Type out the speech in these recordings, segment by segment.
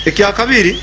ekya kabiri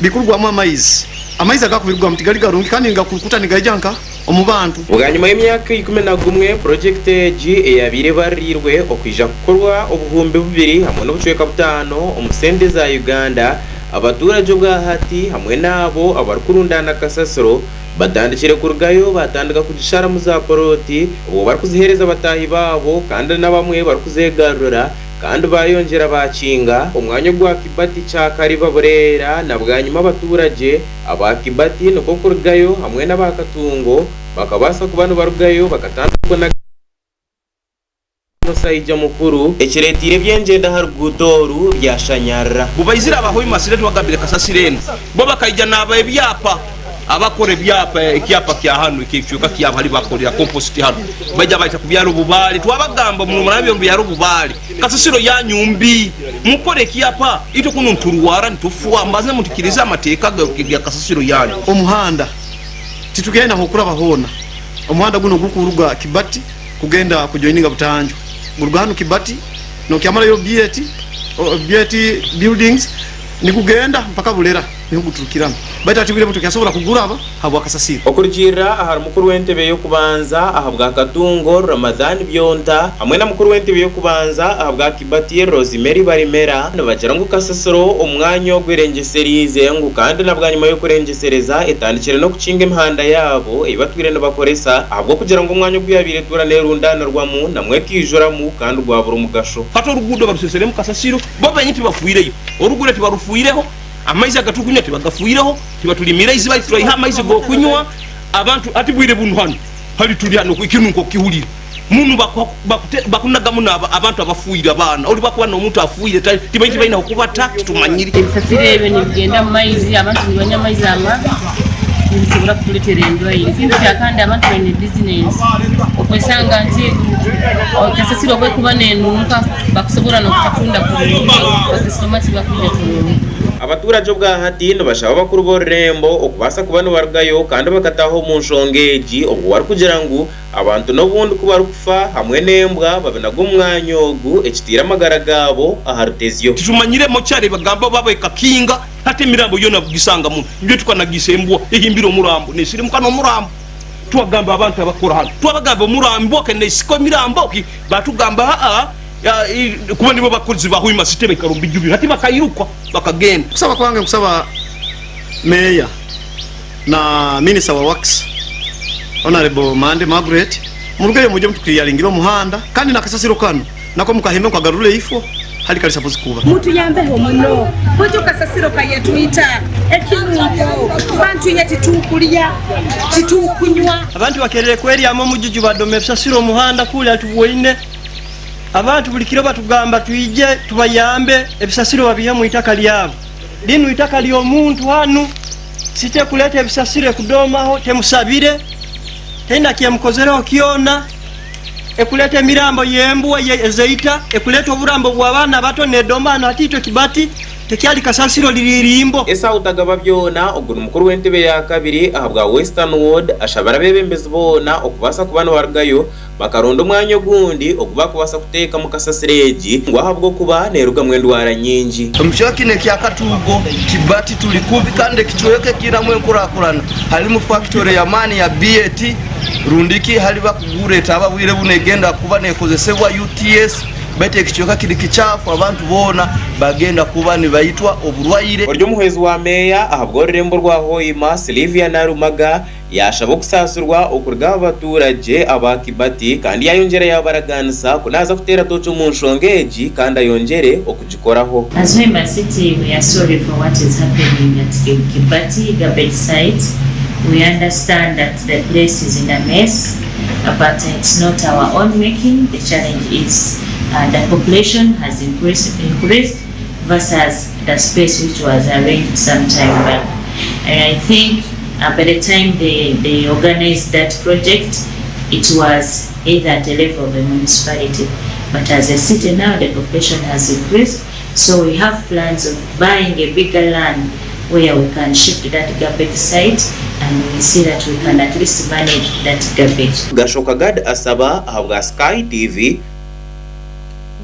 bikurugwamu amaizi agakubirwa mutigali garungi kandi ngakurukuta nigajanka omubantu bwanyuma y'imyaka 11 project egi eyabire barirwe okwija kukorwa obuhumbi bubiri hamwe n'obucweka butano omusende za Uganda abaturage bwa hati hamwe nabo abarukurundana Kasasiro batandikire kurugayo batandika kugishara mu za poroti ubu barikuzihereza batahi babo kandi nabamwe barikuzegarura kandi bayongera bakinga umwanya gwa Kibati cha Kariba Burera na bwanyuma abaturage abakibati nuko kurugayo hamwe n'abakatungo bakabasa kubano barugayo bakatandukwa na Saija mukuru ekiretire byengenda harugutoru byashanyara bubayizira abahoima sire twagambire Kasasireno bo bakayija naba ebyapa abakore byapa ikyapa kya hano ikicyuka kya bali bakorera compost hano bajya bayita kubyaro bubali twabagamba mu murabyo byaro bubali Kasasiro ya nyumbi mukore kyapa ito kuno nturuwara ntufuwa mbaze mutikiriza amateka ga Kasasiro yanyu omuhanda titugenda hokura bahona omuhanda guno gukuruga Kibati kugenda kujoininga butanjo Gurugano Kibati no kyamala yo BAT buildings ni kugenda mpaka Bulera ni guturukirana baita tibire mutu kyasobola kugura aba habwa Kasasiro okurujira ahari mukuru w'entebe yo kubanza ahabwa Katungo Ramadan Byonta hamwe na mukuru w'entebe yo kubanza ahabwa Kibati Rosemary Barimera nabajira ngo Kasasiro umwanya wo gwirengeserize ngo kandi nabwanyuma yo kurengesereza etandikire no kucinga imihanda yabo ibatwire no bakoresa ahabwo kugira ngo umwanya gwiyabire turane rundana rwamu namwe kijora mu kandi gwabura umugasho fato rugudo barusesere mu Kasasiro bo banyiti bafuireyo orugure tibarufuireho amaizi agatukunya tibagafuireho tibatulimira izi bali turayiha amaizi go kunywa abantu atibwire bunu hano hali tuli hano ikinunko kihulira munu bakunaga muna abantu abafuira abana oli bakwana omuntu afuire tibayiti bayina okubata tumanyiri Kasasiro ni bigenda amaizi abantu nibanya amaizi ama nibura kuletera endwaire kintu kyakandi abantu bene business okwesanga nti Kasasiro kwe kuba nenunka bakusobora no kutunda ku bakasoma tibakuja ku abaturage bwa hati no bashaba bakuru bo rurembo okubasa kubano barugayo kandi bakataho mu nshongeji obwo wari kugira ngo abantu n'obundi kubarukufa hamwe nembwa babenago umwanyogu ekitira amagara gabo aharutezyo tumanyire mo cyari bagamba babaye kakinga hate mirambo yona bugisanga mu byo tukanagisembwa ehimbiro murambo nesiri mukano murambo twagamba abantu abakora hano twabagamba murambo kene siko mirambo batugamba kuba nibo bakozi ba Hoima sitebe karumbi jubi hati bakayirukwa bakagenda kusaba kwange kusaba meya na minister wa works honorable Mande Margaret murugeyo mujye mutukiriyaringira umuhanda kandi na Kasasiro kano nako mukahembe kwagarure ifo hali kali suppose kuba mutu yambeho muno bojo Kasasiro kaye tuita ekinuko bantu yeti tukuliya titukunywa abantu bakerere kweri amo mujiju badome Kasasiro umuhanda kule atuboine abantu bulikiro batugamba tuije tubayambe ebisasiro babihe mu itaka lyabo linu itaka lyo muntu hanu site kuleta ebisasiro kudomaho temusabire tena kiamkozera okiona ekuleta mirambo yembu ezeita ekuleta oburambo bw'abana bato nedomana atito Kibati tekyali Kasasiro liririmbo esa utagaba byona oguru mukuru w'entebe ya kabiri ahabwa Western Ward ashabara bebembezi bona okubasa kubana wargayo bakaronda umwanya gundi okuba kubasa kuteka mu Kasasireji ngo ahabwo kuba neruga mwendwara nyingi omushakine kya Katugo Kibati tulikubi kandi kichoyeke kira mwenkurakurana hali mu factory ya mani ya BAT rundiki hali bakugure taba bwire bunegenda kuba nekozesebwa UTS bete kichoka kiri kichafu abantu bona bagenda kuba ni bayitwa oburwaire oryo muhezi wa meya ahabwo rurembo rwa Hoima Sylvia Narumaga yashabo kusasurwa okurga abaturage abakibati kandi yayongera yabaraganisa kunaza kutera tocho mu nshongeji kandi ayongere okugikoraho. As Hoima City, we are sorry for what is happening at Kibati garbage site. We understand that the place is in a mess, but it's not our own making. The challenge is the population has increased versus the space which was arranged some time back. And I think by the time they organized that project, it was either at the level of a municipality. But as a city now, the population has increased, so we have plans of buying a bigger land where we can shift that garbage site and we see that we can at least manage that garbage. Gashoka Gad Asaba, Sky TV.